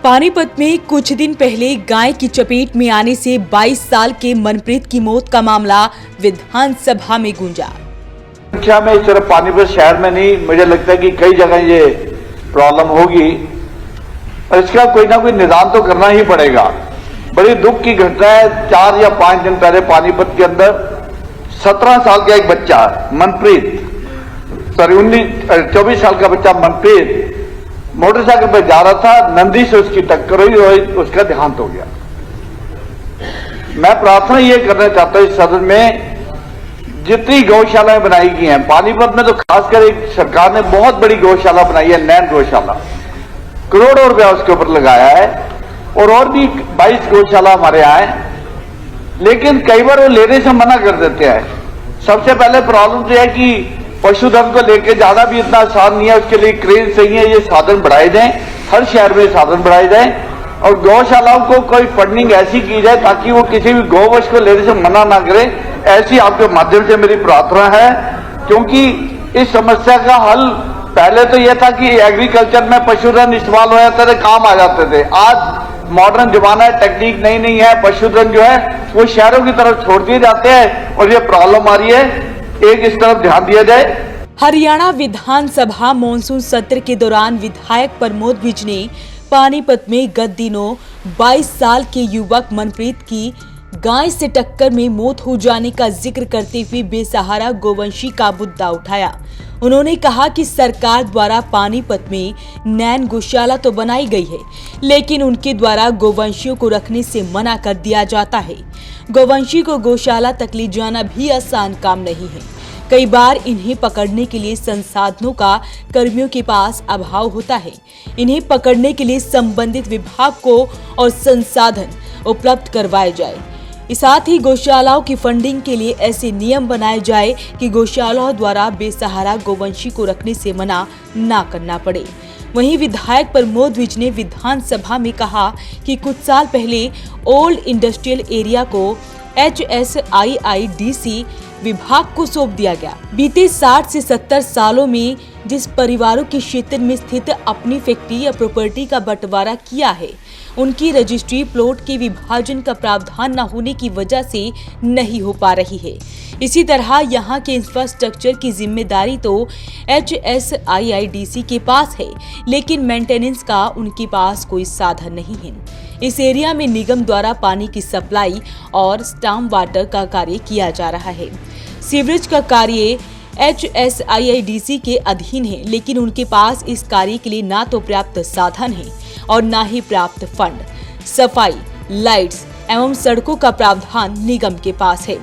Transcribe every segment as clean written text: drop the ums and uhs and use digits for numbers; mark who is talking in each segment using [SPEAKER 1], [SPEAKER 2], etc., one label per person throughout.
[SPEAKER 1] पानीपत में कुछ दिन पहले गाय की चपेट में आने से 22 साल के मनप्रीत की मौत का मामला विधानसभा में गूंजा।
[SPEAKER 2] संख्या में सिर्फ पानीपत शहर में नहीं, मुझे लगता है कि कई जगह ये प्रॉब्लम होगी और इसका कोई ना कोई निदान तो करना ही पड़ेगा। बड़ी दुख की घटना है। 4 या 5 दिन पहले पानीपत के अंदर 17 साल का एक बच्चा मनप्रीत, 24 साल का बच्चा मनप्रीत मोटरसाइकिल पर जा रहा था, नंदी से उसकी टक्कर हुई और उसका देहांत हो गया। मैं प्रार्थना ये करना चाहता हूं, इस सदन में जितनी गौशालाएं बनाई गई हैं पानीपत में, तो खासकर एक सरकार ने बहुत बड़ी गौशाला बनाई है, नैन गौशाला, करोड़ों रुपया उसके ऊपर लगाया है और भी 22 गौशाला हमारे यहाँ है, लेकिन कई बार वो लेने से मना कर देते हैं। सबसे पहले प्रॉब्लम तो है कि पशुधन को लेकर जाना भी इतना आसान नहीं है, उसके लिए क्रेन सही है, ये साधन बढ़ाए जाएं, हर शहर में साधन बढ़ाए जाएं और गौशालाओं को कोई फंडिंग ऐसी की जाए ताकि वो किसी भी गौवंश को लेने से मना ना करे। ऐसी आपके माध्यम से मेरी प्रार्थना है, क्योंकि इस समस्या का हल पहले तो यह था कि एग्रीकल्चर में पशुधन इस्तेमाल हो जाते थे, काम आ जाते थे। आज मॉडर्न जमाना है, टेक्निक नई नहीं है, पशुधन जो है वो शहरों की तरफ छोड़ दिए जाते हैं और ये प्रॉब्लम आ रही है। एक इस तरफ ध्यान दिया जाए।
[SPEAKER 1] हरियाणा विधानसभा मॉनसून सत्र के दौरान विधायक प्रमोद विज ने पानीपत में गत दिनों 22 साल के युवक मनप्रीत की गाय से टक्कर में मौत हो जाने का जिक्र करते हुए बेसहारा गोवंशी का मुद्दा उठाया। उन्होंने कहा कि सरकार द्वारा पानीपत में नैन गौशाला तो बनाई गई है, लेकिन उनके द्वारा गोवंशियों को रखने से मना कर दिया जाता है। गोवंशी को गौशाला तक ले जाना भी आसान काम नहीं है। कई बार इन्हें पकड़ने के लिए संसाधनों का कर्मियों के पास अभाव होता है। इन्हें पकड़ने के लिए संबंधित विभाग को और संसाधन उपलब्ध करवाए जाए। साथ ही गौशालाओं की फंडिंग के लिए ऐसे नियम बनाए जाए कि गौशालाओं द्वारा बेसहारा गोवंशी को रखने से मना ना करना पड़े। वहीं विधायक प्रमोद विज ने विधानसभा में कहा कि कुछ साल पहले ओल्ड इंडस्ट्रियल एरिया को HSIIDC विभाग को सौंप दिया गया। बीते 60 से 70 सालों में जिस परिवारों के क्षेत्र में स्थित अपनी फैक्ट्री या प्रॉपर्टी का बंटवारा किया है, उनकी रजिस्ट्री प्लॉट के विभाजन का प्रावधान न होने की वजह से नहीं हो पा रही है। इसी तरह यहाँ के इंफ्रास्ट्रक्चर की जिम्मेदारी तो HSIIDC के पास है, लेकिन मेंटेनेंस का उनके पास कोई साधन नहीं है। इस एरिया में निगम द्वारा पानी की सप्लाई और स्टॉर्म वाटर का कार्य किया जा रहा है। सीवरेज का कार्य HSIIDC के अधीन है, लेकिन उनके पास इस कार्य के लिए ना तो पर्याप्त साधन है और ना ही पर्याप्त फंड। सफाई, लाइट्स एवं सड़कों का प्रावधान निगम के पास है।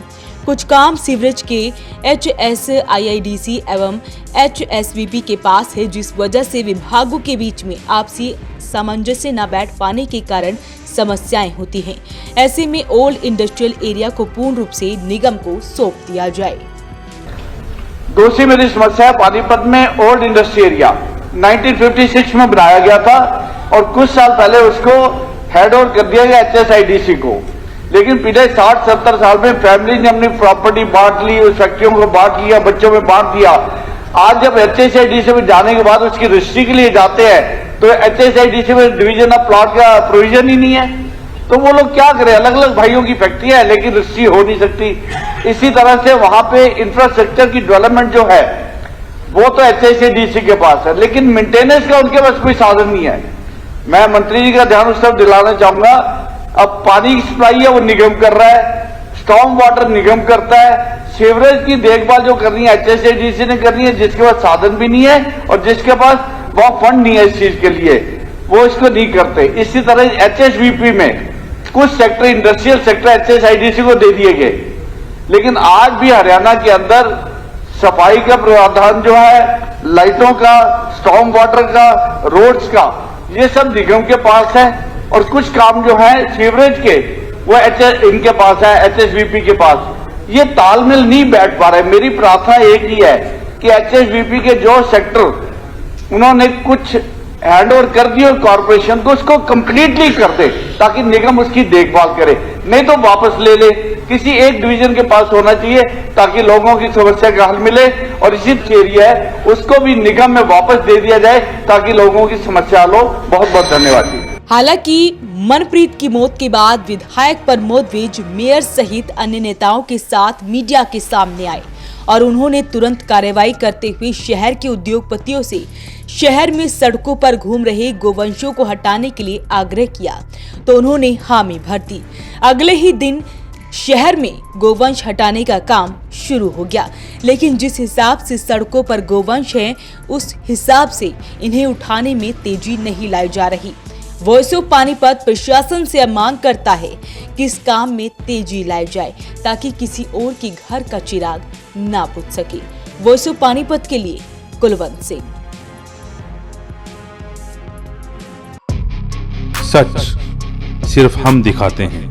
[SPEAKER 1] कुछ काम सीवरेज के HSIIDC एवं HSVP के पास है, जिस वजह से विभागों के बीच में आपसी सामंजस्य न बैठ पाने के कारण समस्याएं होती हैं। ऐसे में ओल्ड इंडस्ट्रियल एरिया को पूर्ण रूप से निगम को सौंप दिया जाए।
[SPEAKER 2] दूसरी मेरी समस्या है, पानीपत में ओल्ड इंडस्ट्री एरिया 1956 में बनाया गया था और कुछ साल पहले उसको हैंड ओवर कर दिया गया HSIDC को, लेकिन पिछले 60-70 साल में फैमिली ने अपनी प्रॉपर्टी बांट ली, उस फैक्ट्रियों को बांट लिया, बच्चों में बांट दिया। आज जब HSIDC में जाने के बाद उसकी रजिस्ट्री के लिए जाते हैं तो HSIDC में डिवीजन ऑफ प्लॉट का प्रोविजन ही नहीं है, तो वो लोग क्या करें। अलग अलग भाइयों की फैक्ट्री है लेकिन रजिस्ट्री हो नहीं सकती। इसी तरह से वहां पे इंफ्रास्ट्रक्चर की डेवलपमेंट जो है वो तो HSIDC के पास है, लेकिन मेंटेनेंस का उनके पास कोई साधन नहीं है। मैं मंत्री जी का ध्यान उस तरफ दिलाना चाहूंगा। अब पानी की सप्लाई है वो निगम कर रहा है, स्टॉर्म वाटर निगम करता है, सीवरेज की देखभाल जो करनी है HSIDC ने करनी है, जिसके पास साधन भी नहीं है और जिसके पास वो फंड नहीं है इस चीज के लिए, वो इसको नहीं करते। इसी तरह HSVP में कुछ सेक्टर, इंडस्ट्रियल सेक्टर HSIDC को दे दिए गए, लेकिन आज भी हरियाणा के अंदर सफाई का प्रावधान जो है, लाइटों का, स्टॉर्म वाटर का, रोड्स का, ये सब निगम के पास है और कुछ काम जो है सीवरेज के वो इनके पास है, HSVP के पास। ये तालमेल नहीं बैठ पा रहे। मेरी प्रार्थना एक ही है कि HSVP के जो सेक्टर उन्होंने कुछ हैंड ओवर कर दिए कॉर्पोरेशन को, उसको कंप्लीटली कर दे ताकि निगम उसकी देखभाल करे, नहीं तो वापस ले ले। किसी एक डिवीजन के पास होना चाहिए ताकि लोगों की समस्या का हल मिले और इसी एरिया है उसको भी निगम में वापस दे दिया जाए ताकि लोगों की समस्या हल हो। बहुत बहुत धन्यवाद जी।
[SPEAKER 1] हालांकि मनप्रीत की मौत के बाद विधायक प्रमोद विज मेयर सहित अन्य नेताओं के साथ मीडिया के सामने आए और उन्होंने तुरंत कार्रवाई करते हुए शहर के उद्योगपतियों से शहर में सड़कों पर घूम रहे गोवंशों को हटाने के लिए आग्रह किया तो उन्होंने हामी भर दी। अगले ही दिन शहर में गोवंश हटाने का काम शुरू हो गया, लेकिन जिस हिसाब से सड़कों पर गोवंश हैं, उस हिसाब से इन्हें उठाने में तेजी नहीं लाई जा रही। वॉइस ऑफ पानीपत प्रशासन से मांग करता है कि इस काम में तेजी लाई जाए ताकि किसी और के घर का चिराग ना बुझ सके। वॉइस ऑफ पानीपत के लिए कुलवंत सिंह।
[SPEAKER 3] सच सिर्फ हम दिखाते हैं,